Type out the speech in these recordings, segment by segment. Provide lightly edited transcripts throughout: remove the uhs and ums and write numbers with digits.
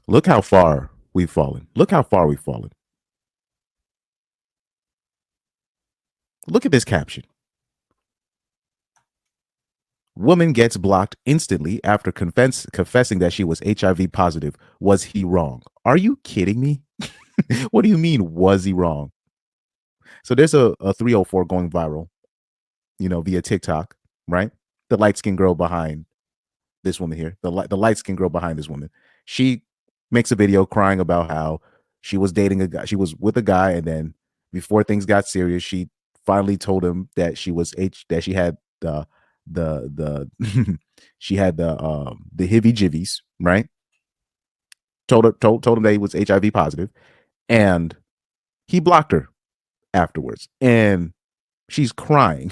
Look how far we've fallen. Look how far we've fallen. Look at this caption. Woman gets blocked instantly after confessing that she was HIV positive. Was he wrong? Are you kidding me? What do you mean, was he wrong? So there's a 304 going viral, via TikTok, right? The light skinned girl behind this woman here, the light skinned girl behind this woman. She makes a video crying about how she was dating a guy. She was with a guy, and then before things got serious, she finally told him that that she had the she had the hibby jivvies, right? Told him that he was HIV positive, and he blocked her afterwards, and she's crying.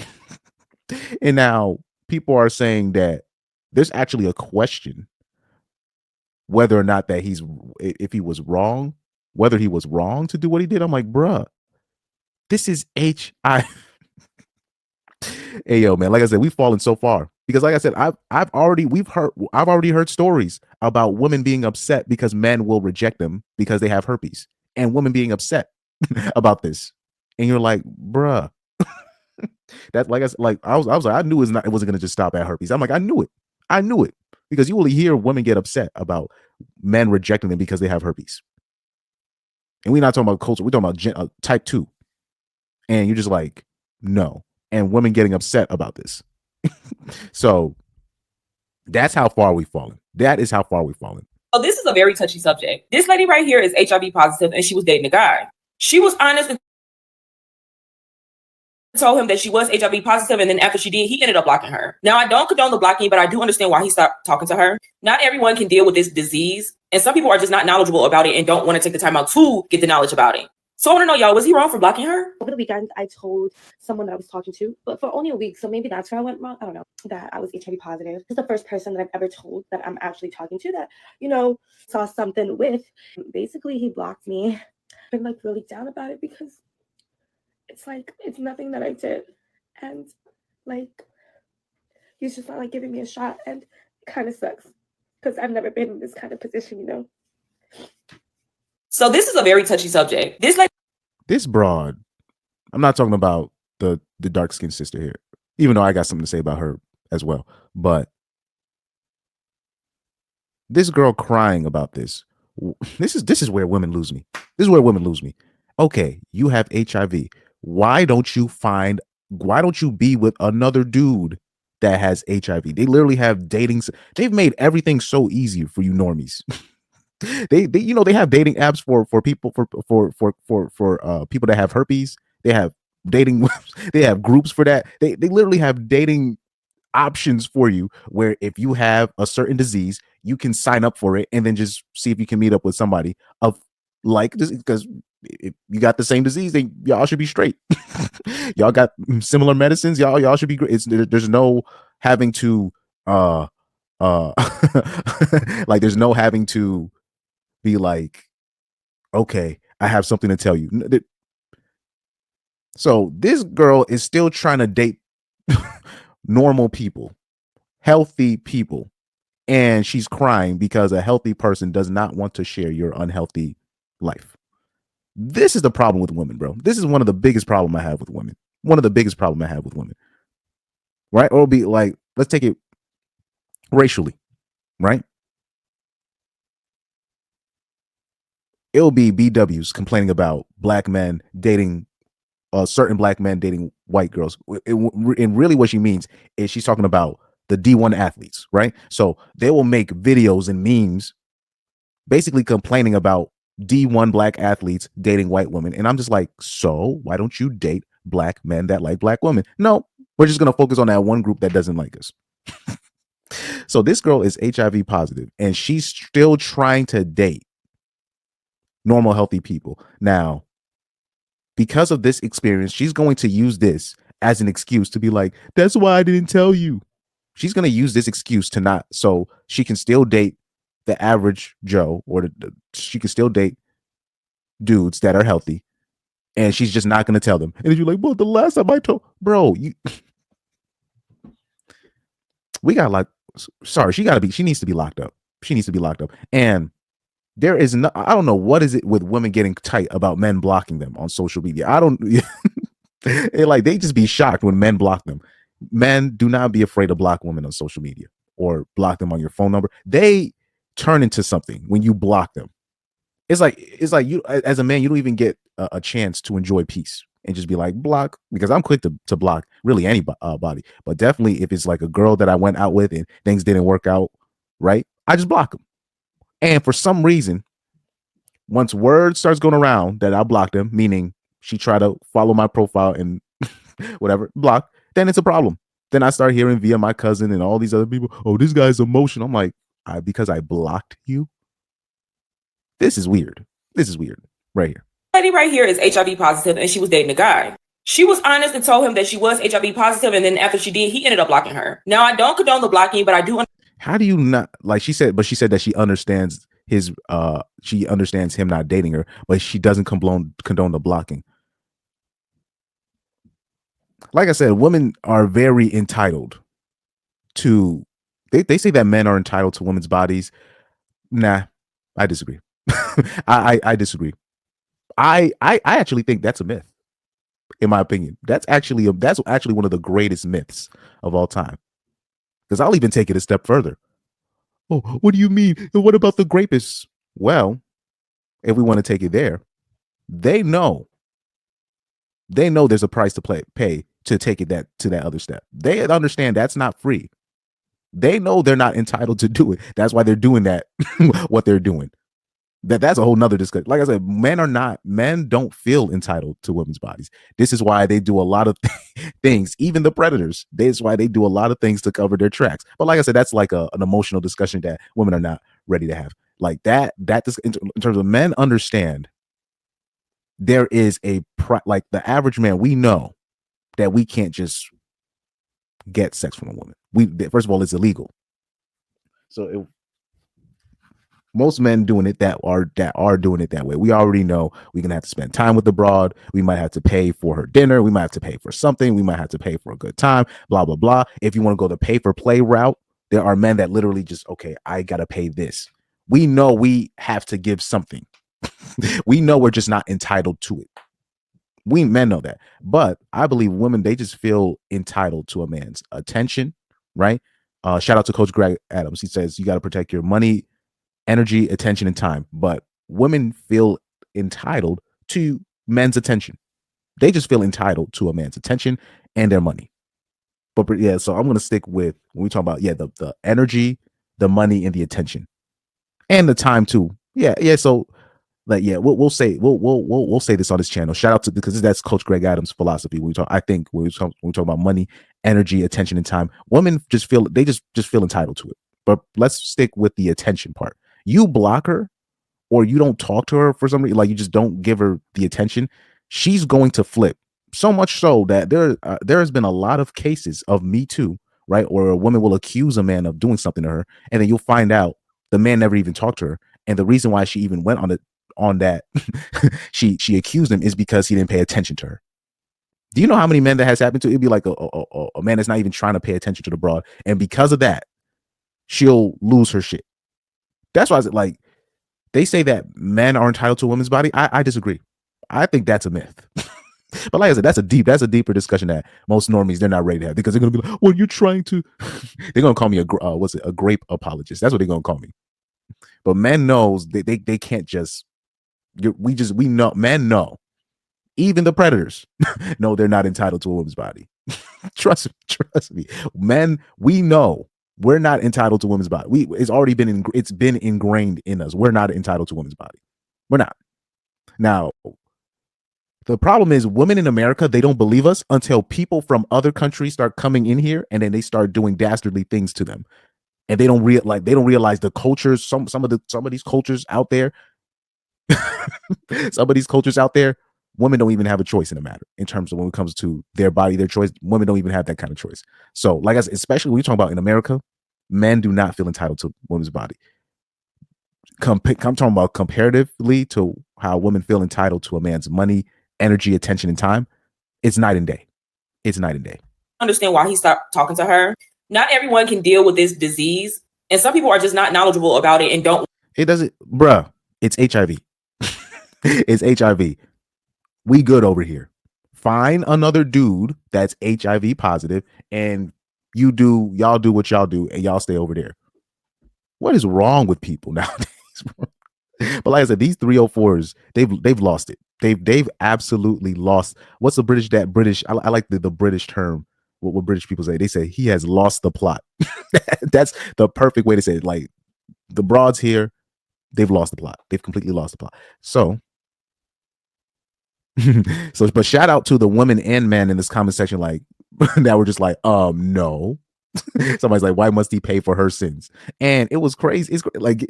And now people are saying that there's actually a question whether or not that if he was wrong, whether he was wrong to do what he did. I'm like, bruh, this is HI. Hey yo, man, like I said, we've fallen so far because, like I said, I've already heard stories about women being upset because men will reject them because they have herpes, and women being upset about this, and you're like, bruh, that's like I was like, I knew it wasn't gonna just stop at herpes. I'm like, I knew it because you will hear women get upset about men rejecting them because they have herpes, and we're not talking about culture, we're talking about type 2, and you're just like, no, and women getting upset about this. So that's how far we've fallen. That is how far we've fallen. So this is a very touchy subject. This lady right here is HIV positive, and she was dating a guy. She was honest and told him that she was HIV positive, and then after she did, he ended up blocking her. Now, I don't condone the blocking, but I do understand why he stopped talking to her. Not everyone can deal with this disease, and some people are just not knowledgeable about it and don't want to take the time out to get the knowledge about it. So I want to know, y'all, was he wrong for blocking her? Over the weekend, I told someone that I was talking to, but for only a week, so maybe that's where I went wrong. I don't know, that I was HIV positive. This is the first person that I've ever told that I'm actually talking to that, saw something with. Basically, he blocked me. I've been really down about it because it's nothing that I did. And he's just not giving me a shot, and it kind of sucks because I've never been in this kind of position. So this is a very touchy subject. This broad, I'm not talking about the dark skinned sister here, even though I got something to say about her as well. But this girl crying about this is where women lose me. This is where women lose me. Okay, you have HIV. Why don't you be with another dude that has HIV? They literally have dating. They've made everything so easy for you normies. they have dating apps for people for people that have herpes. They have dating. They have groups for that. They literally have dating options for you where if you have a certain disease, you can sign up for it and then just see if you can meet up with somebody of like this, because if you got the same disease, then y'all should be straight. Y'all got similar medicines, y'all should be great. There's no having to like there's no having to be like, okay, I have something to tell you. So this girl is still trying to date normal people, healthy people, and she's crying because a healthy person does not want to share your unhealthy life. This is the problem with women, bro. This is one of the biggest problem I have with women. One of the biggest problem I have with women. Right? Or it'll be like, let's take it racially, right? It'll be BWs complaining about black men dating certain black men dating white girls. And really what she means is she's talking about the D1 athletes, right? So they will make videos and memes basically complaining about D1 black athletes dating white women. And I'm just like, so why don't you date black men that like black women? No, we're just going to focus on that one group that doesn't like us. So this girl is HIV positive and she's still trying to date normal, healthy people. Now, because of this experience, she's going to use this as an excuse to be like, that's why I didn't tell you. She's going to use this excuse to not, so she can still date the average Joe, or she can still date dudes that are healthy, and she's just not going to tell them. And if you're like, well, the last time I told, bro, we got like, sorry, she needs to be locked up. She needs to be locked up. And There is no, I don't know what is it with women getting tight about men blocking them on social media. I don't like they just be shocked when men block them. Men, do not be afraid to block women on social media or block them on your phone number. They turn into something when you block them. It's like you as a man, you don't even get a chance to enjoy peace and just be like block, because I'm quick to block really anybody, but definitely if it's like a girl that I went out with and things didn't work out right, I just block them. And for some reason, once word starts going around that I blocked them, meaning she tried to follow my profile and whatever, block, then it's a problem. Then I start hearing via my cousin and all these other people, oh, this guy's emotional. I'm like, because I blocked you? This is weird. This is weird right here. Lady right here is HIV positive and she was dating a guy. She was honest and told him that she was HIV positive, and then after she did, he ended up blocking her. Now, I don't condone the blocking, but I do. How do you not, like she said that she understands she understands him not dating her, but she doesn't condone the blocking. Like I said, women are very entitled to, they say that men are entitled to women's bodies. Nah, I disagree. I disagree. I actually think that's a myth. In my opinion, that's actually one of the greatest myths of all time. Because I'll even take it a step further. Oh, what do you mean? What about the rapists? Well, if we want to take it there, they know there's a price to pay to take it to that other step. They understand that's not free. They know they're not entitled to do it. That's why they're doing that, what they're doing. That's a whole nother discussion. Like I said, men don't feel entitled to women's bodies. This is why they do a lot of things, even the predators. That's why they do a lot of things to cover their tracks. But like I said, that's like an emotional discussion that women are not ready to have. Like that in terms of men understand, there is like the average man, we know that we can't just get sex from a woman. First of all, it's illegal. So most men doing it that are doing it that way. We already know we're gonna have to spend time with the broad. We might have to pay for her dinner. We might have to pay for something. We might have to pay for a good time. Blah blah blah. If you want to go the pay for play route, there are men that literally just, okay, I gotta pay this. We know we have to give something. We know we're just not entitled to it. We men know that, but I believe women, they just feel entitled to a man's attention, right? Shout out to Coach Greg Adams. He says you got to protect your money, energy, attention, and time. But women feel entitled to men's attention. They just feel entitled to a man's attention and their money. But yeah, so I'm gonna stick with when we talk about the energy, the money, and the attention, and the time too. Yeah. So like we'll say this on this channel. Shout out to, because that's Coach Greg Adams' philosophy. When we talk about money, energy, attention, and time, women just feel feel entitled to it. But let's stick with the attention part. You block her or you don't talk to her for some reason, like you just don't give her the attention, she's going to flip. So much so that there has been a lot of cases of Me Too, right? Or a woman will accuse a man of doing something to her, and then you'll find out the man never even talked to her. And the reason why she even went on that she accused him is because he didn't pay attention to her. Do you know how many men that has happened to? It'd be like a man that's not even trying to pay attention to the broad, and because of that, she'll lose her shit. That's why like they say that men are entitled to a woman's body. I disagree. I think that's a myth. But like I said, that's a deeper discussion that most normies, they're not ready to have, because they're gonna be like, "Well, you're trying to." They're gonna call me a grape apologist. That's what they're gonna call me. But men knows they can't just. We know, men know. Even the predators know they're not entitled to a woman's body. Trust me. Men, we know we're not entitled to women's body. It's been ingrained in us. We're not entitled to women's body. We're not. Now, the problem is women in America, they don't believe us until people from other countries start coming in here, and then they start doing dastardly things to them. And they don't realize the cultures, some of these cultures out there. Some of these cultures out there, women don't even have a choice in the matter in terms of when it comes to their body, their choice. Women don't even have that kind of choice. So, like I said, especially when you talk about in America, men do not feel entitled to women's body. I'm talking about comparatively to how women feel entitled to a man's money, energy, attention, and time. It's night and day. It's night and day. Understand why he stopped talking to her. Not everyone can deal with this disease, and some people are just not knowledgeable about it and don't. It doesn't, bruh. It's HIV. It's HIV. We good over here. Find another dude that's HIV positive, and y'all do what y'all do, and y'all stay over there. What is wrong with people nowadays? But like I said, these 304s, they've lost it. They've absolutely lost. What's the British? I like the British term. What British people say? They say he has lost the plot. That's the perfect way to say it. Like the broads here, they've lost the plot. They've completely lost the plot. So, but shout out to the women and men in this comment section, like that were just like, no. Somebody's like, why must he pay for her sins? And it was crazy. It's like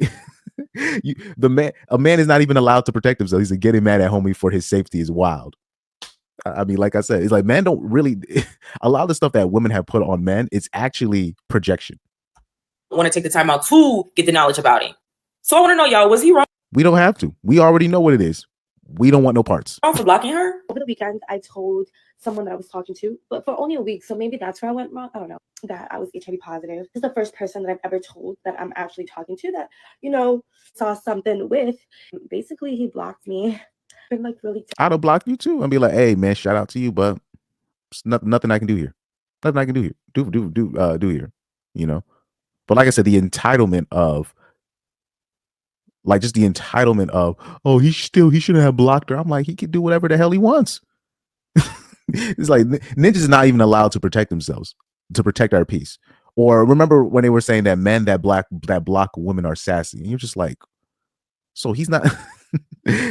a man is not even allowed to protect himself. He's like, getting mad at homie for his safety is wild. I mean, like I said, it's like men don't really a lot of the stuff that women have put on men, it's actually projection. I want to take the time out to get the knowledge about it. So I want to know, y'all, was he wrong We don't have to. We already know what it is. We don't want no parts. for blocking her? Over the weekend, I told someone that I was talking to, but for only a week, so maybe that's where I went wrong. I don't know, that I was HIV positive. This is the first person that I've ever told that I'm actually talking to that, saw something with. Basically, he blocked me. Been like really. I'd have blocked you too and be like, hey man, shout out to you, but it's nothing I can do here. Nothing I can do here. Do here. But like I said, the entitlement of oh, he shouldn't have blocked her. I'm like, he can do whatever the hell he wants. It's like ninjas not even allowed to protect themselves, to protect our peace. Or remember when they were saying that men that block women are sassy, and you're just like, so he's not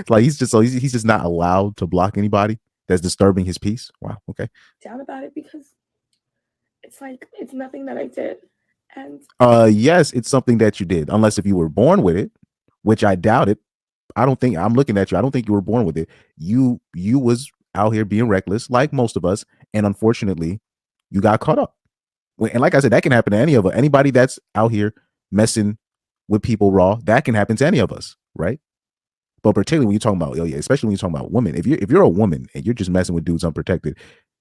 like he's just not allowed to block anybody that's disturbing his peace. Wow. Okay. Down about it because it's like it's nothing that I did, and yes, it's something that you did, unless if you were born with it, which I doubt it. I'm looking at you. I don't think you were born with it. You was out here being reckless, like most of us, and unfortunately, you got caught up. And like I said, that can happen to anybody that's out here messing with people raw. That can happen to any of us, right? But particularly when you're talking about, especially when you're talking about women, if you're a woman and you're just messing with dudes unprotected,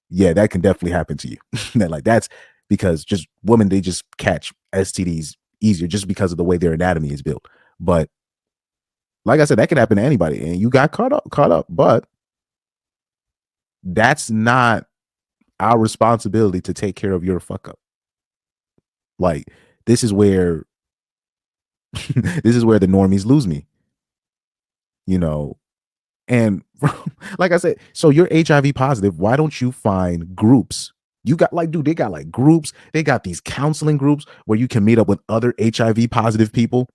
yeah, that can definitely happen to you. That's because just women, they just catch STDs easier just because of the way their anatomy is built. But like I said, that can happen to anybody, and you got caught up. But that's not our responsibility to take care of your fuck up. Like this is where the normies lose me. And like I said, so you're HIV positive. Why don't you find groups? You got they got like groups. They got these counseling groups where you can meet up with other HIV positive people.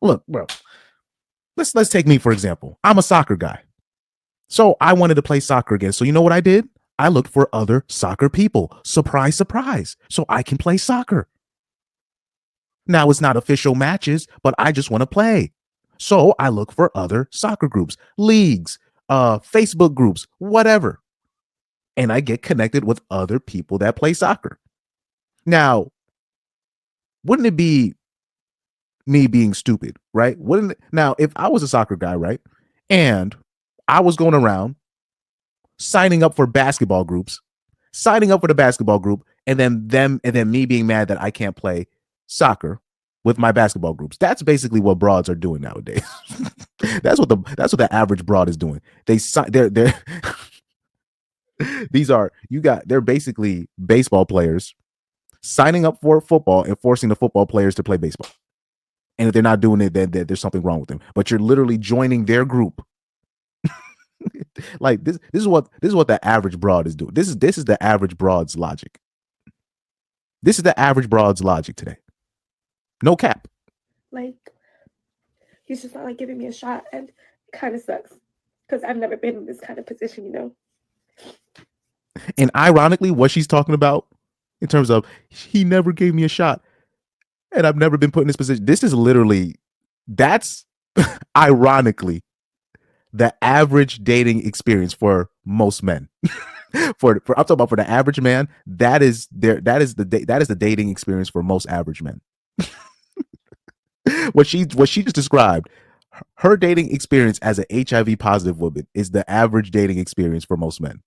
Look, bro, let's take me for example. I'm a soccer guy. So I wanted to play soccer again. So you know what I did? I looked for other soccer people. Surprise, surprise. So I can play soccer. Now it's not official matches, but I just want to play. So I look for other soccer groups, leagues, Facebook groups, whatever. And I get connected with other people that play soccer. Now, wouldn't it be me being stupid, right? Now, if I was a soccer guy, right, and I was going around signing up for basketball groups, signing up for the basketball group, and then me being mad that I can't play soccer with my basketball groups. That's basically what broads are doing nowadays. That's what the average broad is doing. They're they're basically baseball players signing up for football and forcing the football players to play baseball. And if they're not doing it, then there's something wrong with them. But you're literally joining their group. Like this is what the average broad is doing. This is the average broad's logic. This is the average broad's logic today. No cap. Like he's just not like giving me a shot, and it kind of sucks because I've never been in this kind of position, And ironically, what she's talking about in terms of he never gave me a shot and I've never been put in this position. This is literally, that's ironically the average dating experience for most men. for I'm talking about for the average man, that is the dating experience for most average men. What she just described, her dating experience as an HIV positive woman is the average dating experience for most men.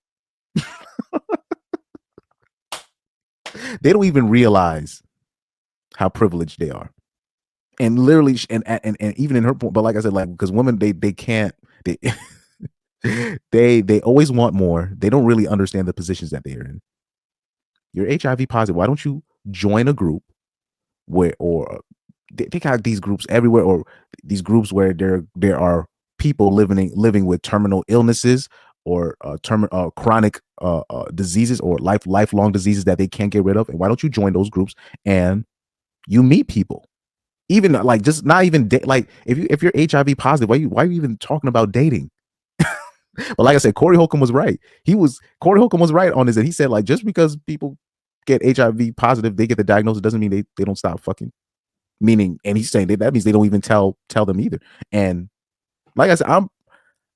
They don't even realize how privileged they are. And literally, and even in her point, but like I said, like, because women, they can't, they they always want more. They don't really understand the positions that they're in. You're HIV positive. Why don't you join a group where, or they got these groups everywhere, or these groups where there are people living with terminal illnesses or chronic diseases or lifelong diseases that they can't get rid of. And why don't you join those groups and you meet people? Even like, just not even like, if you're HIV positive, why are you even talking about dating? But like I said, Corey Holcomb was right. Corey Holcomb was right on this, and he said, like, just because people get HIV positive, they get the diagnosis, doesn't mean they don't stop fucking. Meaning, and he's saying that means they don't even tell them either. And like I said,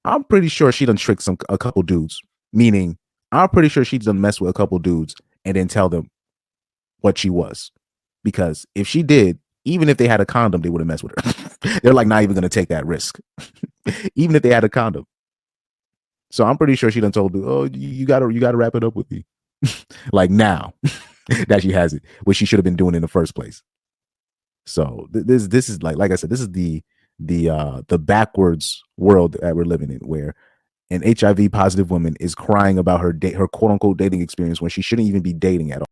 I'm pretty sure she done tricked a couple dudes. Meaning, I'm pretty sure she done mess with a couple dudes and then tell them what she was. Because if she did, even if they had a condom, they would have messed with her. They're like not even gonna take that risk, even if they had a condom. So I'm pretty sure she done told, oh, you gotta wrap it up with me, like now that she has it, which she should have been doing in the first place. So this is like I said, this is the backwards world that we're living in, where an HIV positive woman is crying about her quote unquote dating experience when she shouldn't even be dating at all.